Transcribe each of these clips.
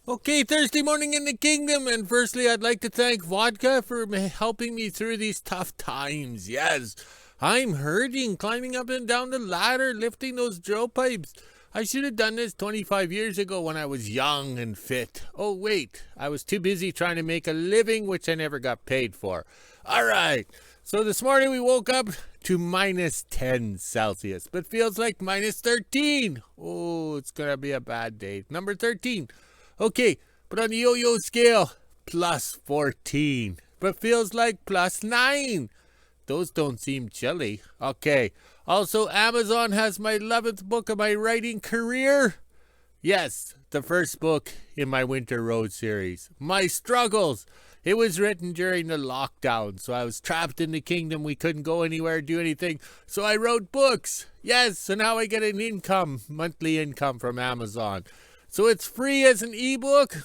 Okay, Thursday morning in the kingdom, and firstly, I'd like to thank Vodka for helping me through these tough times. Yes, I'm hurting, climbing up and down the ladder, lifting those drill pipes. I should have done this 25 years ago when I was young and fit. Oh, wait, I was too busy trying to make a living, which I never got paid for. All right, so this morning we woke up to minus 10 Celsius, but feels like minus 13. Oh, it's going to be a bad day. Number 13. Okay, but on the yo-yo scale, plus 14, but feels like plus 9. Those don't seem chilly. Okay, also Amazon has my 11th book of my writing career. Yes, the first book in my Winter Road series, My Struggles. It was written during the lockdown, so I was trapped in the kingdom. We couldn't go anywhere, do anything, so I wrote books. Yes, so now I get an income, monthly income from Amazon. So it's free as an ebook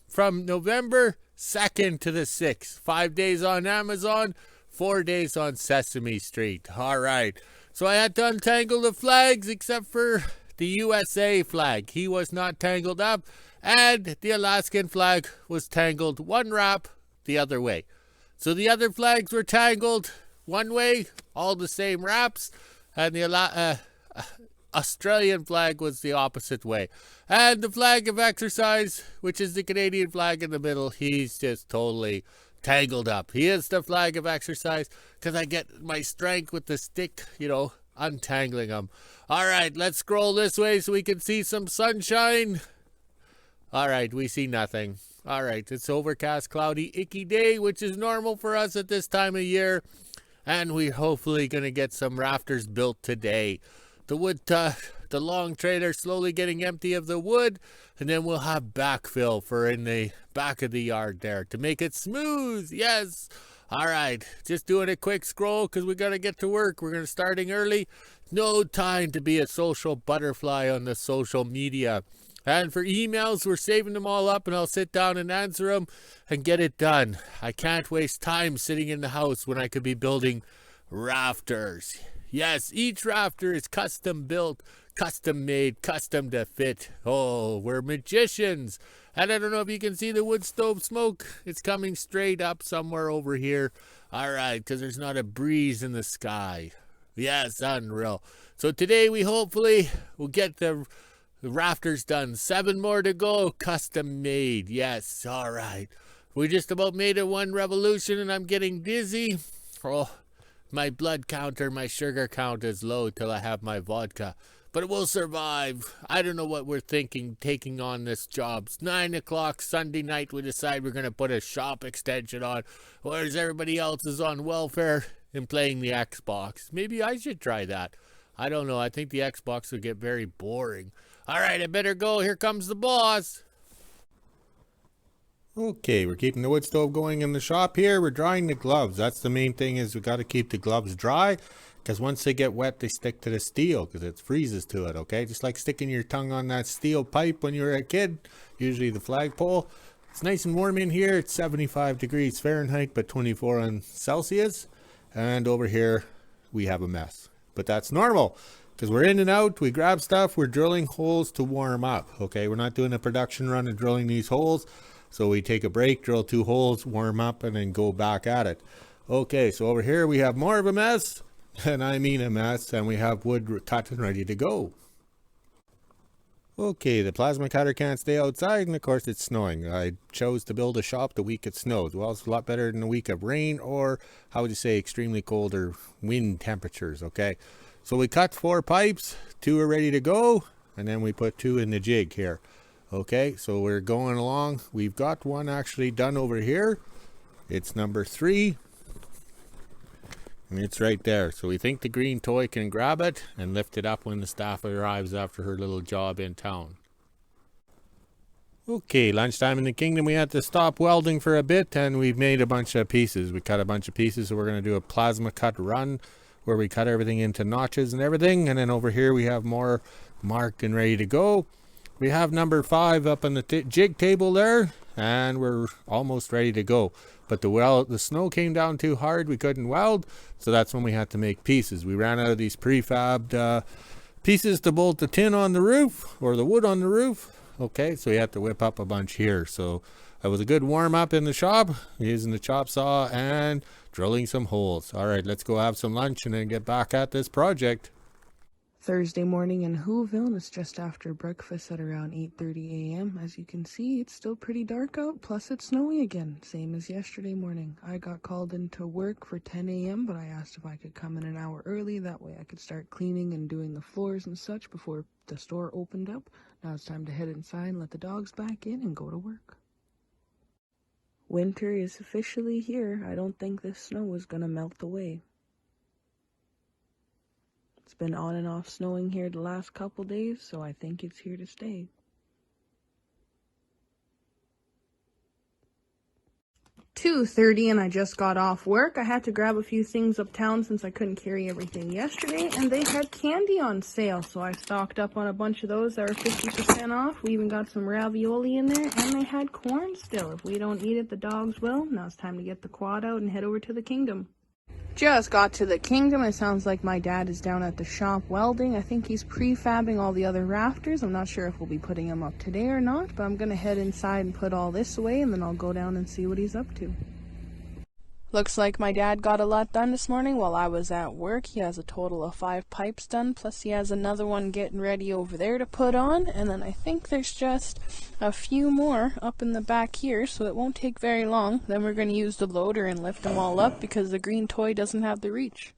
from November 2nd to the 6th. 5 days on Amazon, 4 days on Sesame Street. All right. So I had to untangle the flags except for the USA flag. He was not tangled up. And the Alaskan flag was tangled one wrap the other way. So the other flags were tangled one way, all the same wraps. And the Australian flag was the opposite way. And the flag of exercise, which is the Canadian flag in the middle, he's just totally tangled up. He is the flag of exercise because I get my strength with the stick, untangling them. All right, let's scroll this way so we can see some sunshine. All right, we see nothing. All right, it's overcast, cloudy, icky day, which is normal for us at this time of year. And we're hopefully going to get some rafters built today. The long trailer slowly getting empty of the wood, and then we'll have backfill for in the back of the yard there to make it smooth. Yes. All right, just doing a quick scroll because we got to get to work. We're going to starting early. No time to be a social butterfly on the social media. And for emails, we're saving them all up, and I'll sit down and answer them and get it done. I can't waste time sitting in the house when I could be building rafters. Yes, each rafter is custom built, custom made, custom to fit. Oh, we're magicians. And I don't know if you can see the wood stove smoke. It's coming straight up somewhere over here. All right, because there's not a breeze in the sky. Yes, unreal. So today we hopefully will get the rafters done. 7 more to go, custom made. Yes, all right. We just about made it one revolution and I'm getting dizzy. Oh. My blood counter, my sugar count is low till I have my vodka. But it will survive. I don't know what we're thinking, taking on this job. It's 9 o'clock Sunday night. We decide we're going to put a shop extension on. Whereas everybody else is on welfare and playing the Xbox. Maybe I should try that. I don't know. I think the Xbox would get very boring. All right, I better go. Here comes the boss. Okay, we're keeping the wood stove going in the shop here. We're drying the gloves. That's the main thing, is we got to keep the gloves dry because once they get wet, they stick to the steel because it freezes to it, okay? Just like sticking your tongue on that steel pipe when you were a kid, usually the flagpole. It's nice and warm in here. It's 75 degrees Fahrenheit, but 24 on Celsius. And over here, we have a mess. But that's normal because we're in and out. We grab stuff. We're drilling holes to warm up, okay? We're not doing a production run and drilling these holes. So we take a break, drill 2 holes, warm up, and then go back at it. Okay, so over here we have more of a mess, and I mean a mess, and we have wood cut and ready to go. Okay, the plasma cutter can't stay outside, and of course it's snowing. I chose to build a shop the week it snows. Well, it's a lot better than a week of rain, or how would you say, extremely cold or wind temperatures, okay? So we cut 4 pipes, 2 are ready to go, and then we put 2 in the jig here. Okay, so we're going along. We've got one actually done over here. It's number 3. And it's right there. So we think the green toy can grab it and lift it up when the staff arrives after her little job in town. Okay, lunchtime in the kingdom. We had to stop welding for a bit and we've made a bunch of pieces. We cut a bunch of pieces, so we're going to do a plasma cut run where we cut everything into notches and everything. And then over here we have more marked and ready to go. We have number 5 up on the jig table there, and we're almost ready to go. But the snow came down too hard, we couldn't weld, so that's when we had to make pieces. We ran out of these prefabbed pieces to bolt the tin on the roof, or the wood on the roof. Okay, so we have to whip up a bunch here. So that was a good warm up in the shop, using the chop saw and drilling some holes. All right, let's go have some lunch and then get back at this project. Thursday morning in WHO-ville, and it's just after breakfast at around 8:30 a.m. As you can see, it's still pretty dark out, plus it's snowy again, same as yesterday morning. I got called into work for 10 a.m., but I asked if I could come in an hour early, that way I could start cleaning and doing the floors and such before the store opened up. Now it's time to head inside, let the dogs back in, and go to work. Winter is officially here. I don't think this snow is gonna melt away. It's been on and off snowing here the last couple days, so I think it's here to stay. 2:30 and I just got off work. I had to grab a few things uptown since I couldn't carry everything yesterday, and they had candy on sale, so I stocked up on a bunch of those that were 50% off. We even got some ravioli in there, and they had corn still. If we don't eat it, the dogs will. Now it's time to get the quad out and head over to the kingdom. Just got to the kingdom. It sounds like my dad is down at the shop welding. I think he's prefabbing all the other rafters. I'm not sure if we'll be putting them up today or not, but I'm gonna head inside and put all this away, and then I'll go down and see what he's up to. Looks like my dad got a lot done this morning while I was at work. He has a total of 5 pipes done, plus he has another one getting ready over there to put on, and then I think there's just a few more up in the back here, so it won't take very long. Then we're going to use the loader and lift them all up because the green toy doesn't have the reach.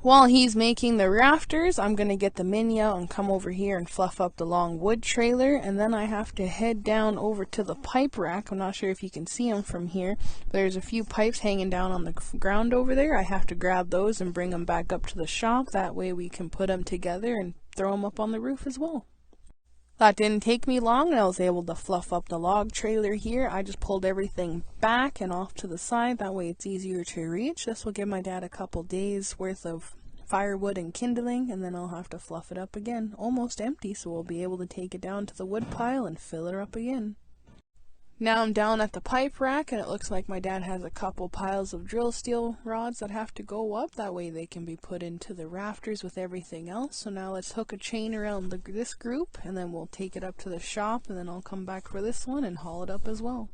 While he's making the rafters, I'm going to get the mini out and come over here and fluff up the long wood trailer, and then I have to head down over to the pipe rack. I'm not sure if you can see them from here. There's a few pipes hanging down on the ground over there. I have to grab those and bring them back up to the shop. That way we can put them together and throw them up on the roof as well. That didn't take me long, and I was able to fluff up the log trailer here. I just pulled everything back and off to the side, that way it's easier to reach. This will give my dad a couple days worth of firewood and kindling, and then I'll have to fluff it up again. Almost empty, so we'll be able to take it down to the wood pile and fill it up again. Now I'm down at the pipe rack, and it looks like my dad has a couple piles of drill steel rods that have to go up. That way they can be put into the rafters with everything else. So now let's hook a chain around this group, and then we'll take it up to the shop, and then I'll come back for this one and haul it up as well.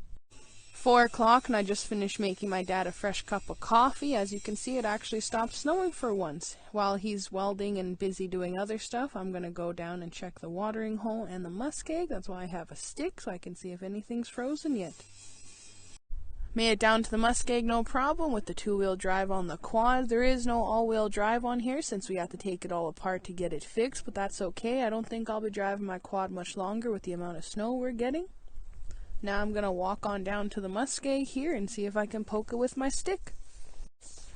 4 o'clock, and I just finished making my dad a fresh cup of coffee. As you can see, it actually stopped snowing for once. While he's welding and busy doing other stuff, I'm going to go down and check the watering hole and the muskeg. That's why I have a stick, so I can see if anything's frozen yet. Made it down to the muskeg no problem with the 2-wheel drive on the quad. There is no all-wheel drive on here since we have to take it all apart to get it fixed, but that's okay. I don't think I'll be driving my quad much longer with the amount of snow we're getting. Now I'm going to walk on down to the muskeg here and see if I can poke it with my stick.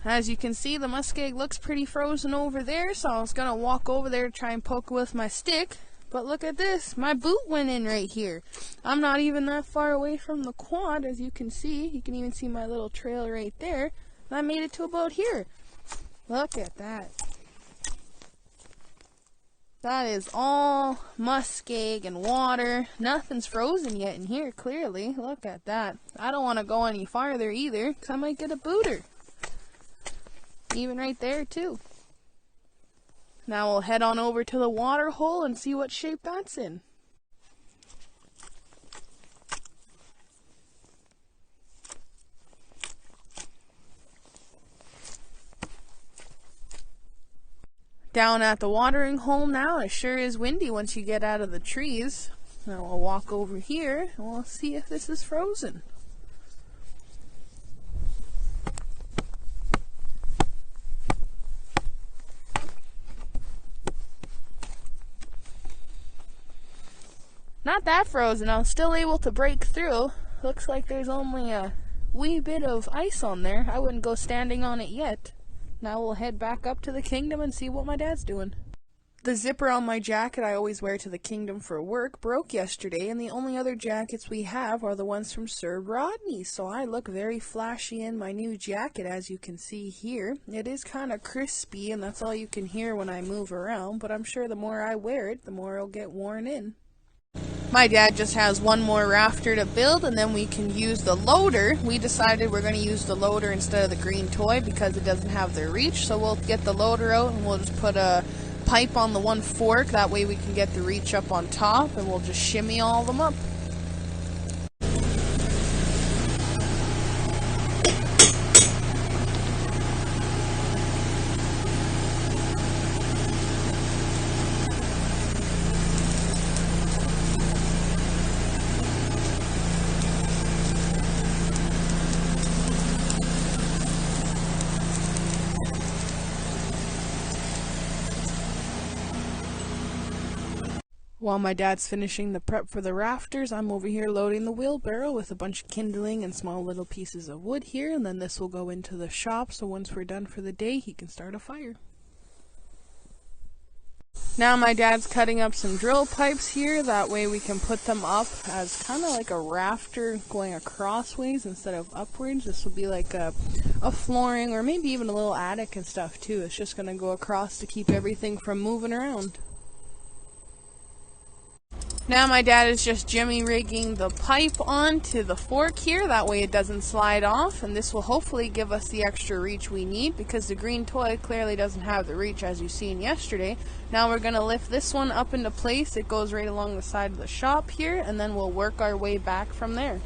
As you can see, the muskeg looks pretty frozen over there, so I was going to walk over there to try and poke it with my stick. But look at this, my boot went in right here. I'm not even that far away from the quad, as you can see. You can even see my little trail right there. And I made it to about here. Look at that. That is all muskeg and water. Nothing's frozen yet in here, clearly. Look at that. I don't want to go any farther either, because I might get a booter. Even right there, too. Now we'll head on over to the water hole and see what shape that's in. Down at the watering hole now. It sure is windy once you get out of the trees. Now we'll walk over here and we'll see if this is frozen. Not that frozen. I'm still able to break through. Looks like there's only a wee bit of ice on there. I wouldn't go standing on it yet. Now we'll head back up to the kingdom and see what my dad's doing. The zipper on my jacket I always wear to the kingdom for work broke yesterday, and the only other jackets we have are the ones from Sir Rodney, so I look very flashy in my new jacket, as you can see here. It is kind of crispy, and that's all you can hear when I move around, but I'm sure the more I wear it, the more it'll get worn in. My dad just has one more rafter to build, and then we can use the loader. We decided we're going to use the loader instead of the green toy because it doesn't have the reach, so we'll get the loader out and we'll just put a pipe on the one fork, that way we can get the reach up on top, and we'll just shimmy all of them up. While my dad's finishing the prep for the rafters, I'm over here loading the wheelbarrow with a bunch of kindling and small little pieces of wood here, and then this will go into the shop, so once we're done for the day, he can start a fire. Now my dad's cutting up some drill pipes here, that way we can put them up as kind of like a rafter going across ways instead of upwards. This will be like a flooring or maybe even a little attic and stuff too. It's just going to go across to keep everything from moving around. Now my dad is just jimmy rigging the pipe onto the fork here, that way it doesn't slide off, and this will hopefully give us the extra reach we need because the green toy clearly doesn't have the reach as you've seen yesterday. Now we're going to lift this one up into place. It goes right along the side of the shop here, and then we'll work our way back from there.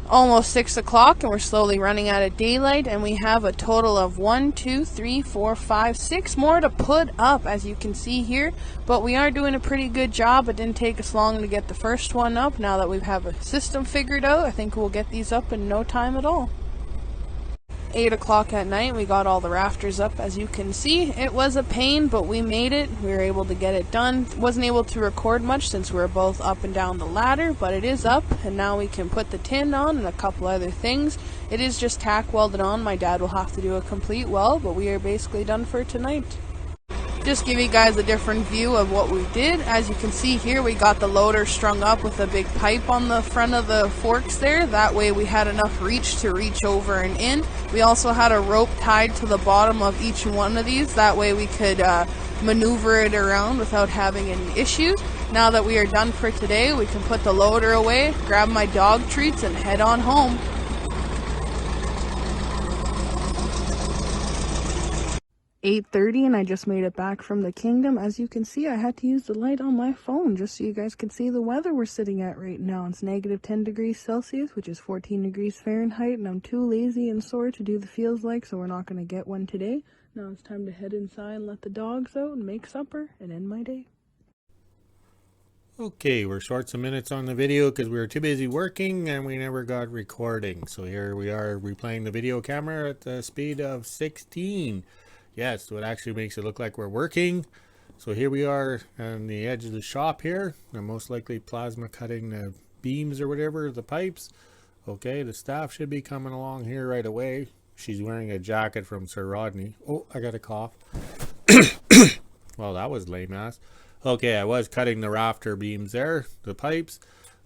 Almost 6 o'clock and we're slowly running out of daylight, and we have a total of 1, 2, 3, 4, 5, 6 more to put up as you can see here, but we are doing a pretty good job. It didn't take us long to get the first one up. Now that we have a system figured out, I think we'll get these up in no time at all. 8 o'clock at night, we got all the rafters up. As you can see, it was a pain, but we made it. We were able to get it done. Wasn't able to record much since we were both up and down the ladder, but it is up, and now we can put the tin on and a couple other things. It is just tack welded on. My dad will have to do a complete weld, but we are basically done for tonight. Just give you guys a different view of what we did. As you can see here, we got the loader strung up with a big pipe on the front of the forks there. That way we had enough reach to reach over and in. We also had a rope tied to the bottom of each one of these. That way we could maneuver it around without having any issues. Now that we are done for today, we can put the loader away, grab my dog treats, and head on home. 8:30 and I just made it back from the kingdom. As you can see, I had to use the light on my phone just so you guys can see the weather we're sitting at right now. It's negative 10 degrees Celsius, which is 14 degrees Fahrenheit, and I'm too lazy and sore to do the feels like, so we're not going to get one today. Now it's time to head inside and let the dogs out and make supper and end my day. Okay, we're short some minutes on the video because we were too busy working and we never got recording. So here we are replaying the video camera at the speed of 16. Yes, so it actually makes it look like we're working. So here we are on the edge of the shop here. I'm most likely plasma cutting the beams or whatever, the pipes. Okay, the staff should be coming along here right away. She's wearing a jacket from Sir Rodney. Oh, I got a cough. Well, that was lame ass. Okay, I was cutting the rafter beams there, the pipes.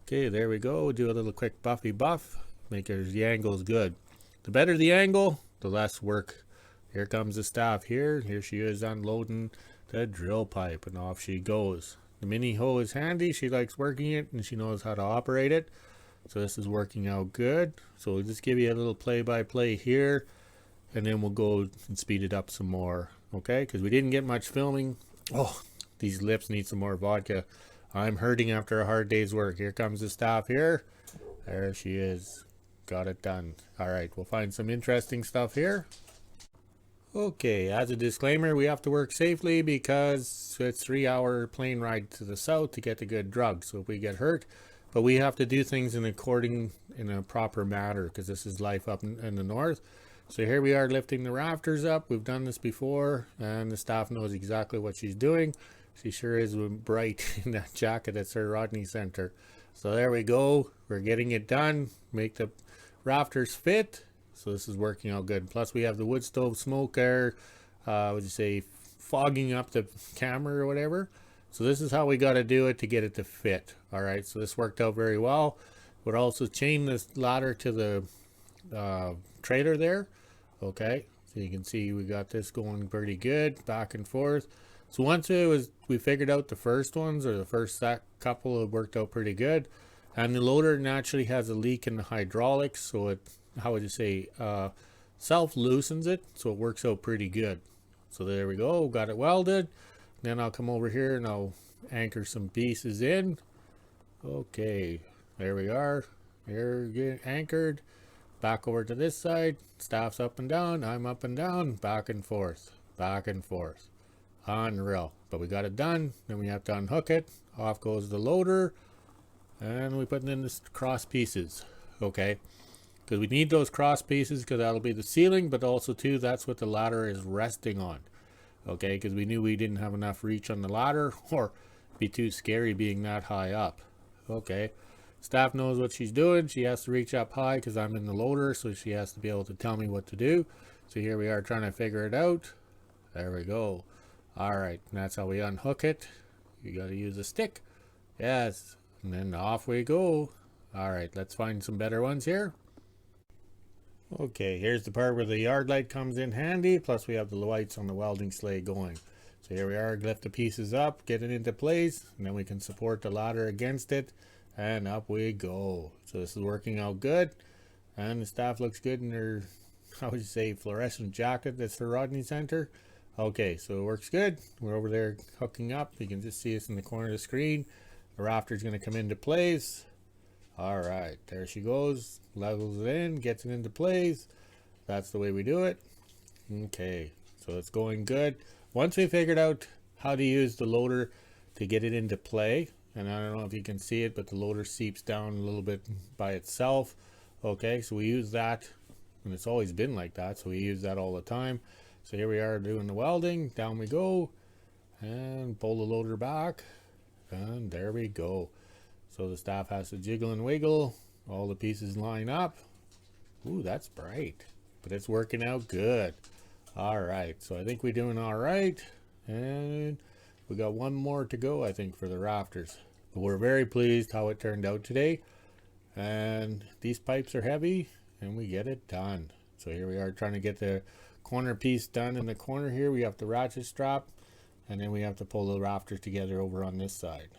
Okay, there we go. Do a little quick buffy buff. Make sure the angle's good. The better the angle, the less work. Here comes the staff here. Here she is unloading the drill pipe, and off she goes. The mini hoe is handy. She likes working it and she knows how to operate it. So this is working out good. So we'll just give you a little play-by-play here, and then we'll go and speed it up some more. Okay, because we didn't get much filming. Oh, these lips need some more vodka. I'm hurting after a hard day's work. Here comes the staff here. There she is. Got it done. All right, we'll find some interesting stuff here. Okay, as a disclaimer, we have to work safely because it's a 3-hour plane ride to the south to get the good drugs. So if we get hurt, but we have to do things in a proper manner because this is life up in the north. So here we are lifting the rafters up. We've done this before, and the staff knows exactly what she's doing. She sure is bright in that jacket at Sir Rodney Center. So there we go. We're getting it done. Make the rafters fit. So this is working out good. Plus we have the wood stove smoke air, fogging up the camera or whatever. So this is how we got to do it to get it to fit. All right, so this worked out very well. We'll also chain this ladder to the trailer there. Okay, so you can see we got this going pretty good, back and forth. So once we figured out the first ones, or the first couple, it worked out pretty good. And the loader naturally has a leak in the hydraulics, so it, self loosens it, so it works out pretty good. So there we go, got it welded. Then I'll come over here and I'll anchor some pieces in. Okay, there we are. They're getting anchored. Back over to this side. Staff's up and down. I'm up and down. Back and forth. Back and forth. Unreal. But we got it done. Then we have to unhook it. Off goes the loader. And we put in the cross pieces. Okay. Because we need those cross pieces because that'll be the ceiling. But also too, that's what the ladder is resting on. Okay. Because we knew we didn't have enough reach on the ladder. Or be too scary being that high up. Okay. Staff knows what she's doing. She has to reach up high because I'm in the loader, so she has to be able to tell me what to do. So here we are trying to figure it out. There we go. All right, and that's how we unhook it. You got to use a stick. Yes, and then off we go. All right, let's find some better ones here. Okay, here's the part where the yard light comes in handy. Plus we have the lights on the welding sleigh going. So here we are, lift the pieces up, get it into place, and then we can support the ladder against it. And up we go. So this is working out good. And the staff looks good in their, how would you say, fluorescent jacket. That's the Rodney Center. Okay, so it works good. We're over there hooking up. You can just see us in the corner of the screen. The rafter is going to come into place. All right, there she goes. Levels it in, gets it into place. That's the way we do it. Okay, so it's going good. Once we figured out how to use the loader to get it into play, and I don't know if you can see it, but the loader seeps down a little bit by itself. Okay, so we use that, and it's always been like that, so we use that all the time. So here we are doing the welding. Down we go, and pull the loader back, and there we go. So the staff has to jiggle and wiggle. All the pieces line up. Ooh, that's bright, but it's working out good. All right, so I think we're doing all right, and we got one more to go, I think, for the rafters. But we're very pleased how it turned out today. And these pipes are heavy, and we get it done. So here we are trying to get the corner piece done in the corner here. We have the ratchet strap, and then we have to pull the rafters together over on this side.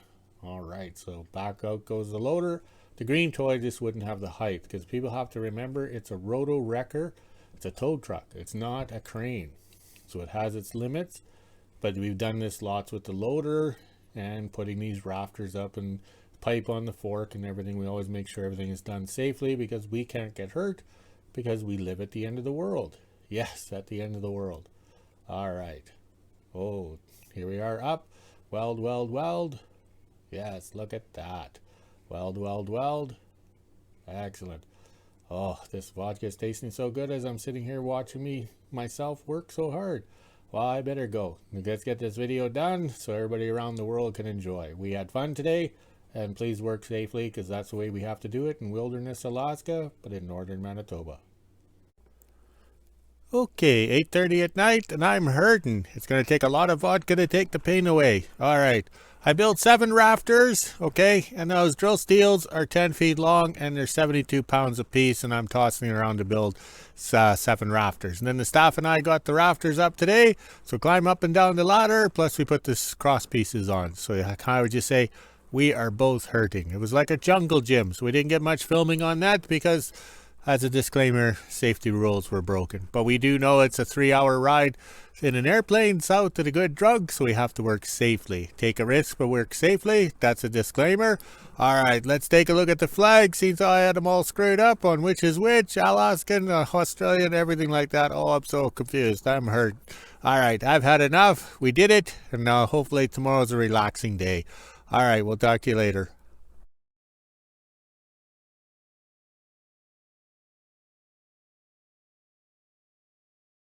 All right, so back out goes the loader. The green toy just wouldn't have the height, because people have to remember it's a roto-wrecker. It's a tow truck. It's not a crane. So it has its limits. But we've done this lots with the loader and putting these rafters up and pipe on the fork and everything. We always make sure everything is done safely because we can't get hurt because we live at the end of the world. Yes, at the end of the world. All right. Oh, here we are up. Weld, weld, weld. Yes, look at that. Weld, weld, weld. Excellent. Oh, this vodka is tasting so good as I'm sitting here watching myself work so hard. Well, I better go. Let's get this video done so everybody around the world can enjoy. We had fun today, and please work safely because that's the way we have to do it in Wilderness, Alaska, but in Northern Manitoba. Okay, 8:30 at night, and I'm hurting. It's going to take a lot of vodka to take the pain away. All right. I built 7 rafters, okay, and those drill steels are 10 feet long, and they're 72 pounds apiece, and I'm tossing around to build 7 rafters. And then the staff and I got the rafters up today, so climb up and down the ladder, plus we put this cross pieces on. So how would you say we are both hurting? It was like a jungle gym, so we didn't get much filming on that because, as a disclaimer, safety rules were broken. But we do know it's a 3-hour ride in an airplane south to the good drug, so we have to work safely. Take a risk, but work safely. That's a disclaimer. All right, let's take a look at the flag. Since I had them all screwed up on which is which, Alaskan, Australian, everything like that. Oh, I'm so confused. I'm hurt. All right, I've had enough. We did it, and hopefully tomorrow's a relaxing day. All right, we'll talk to you later.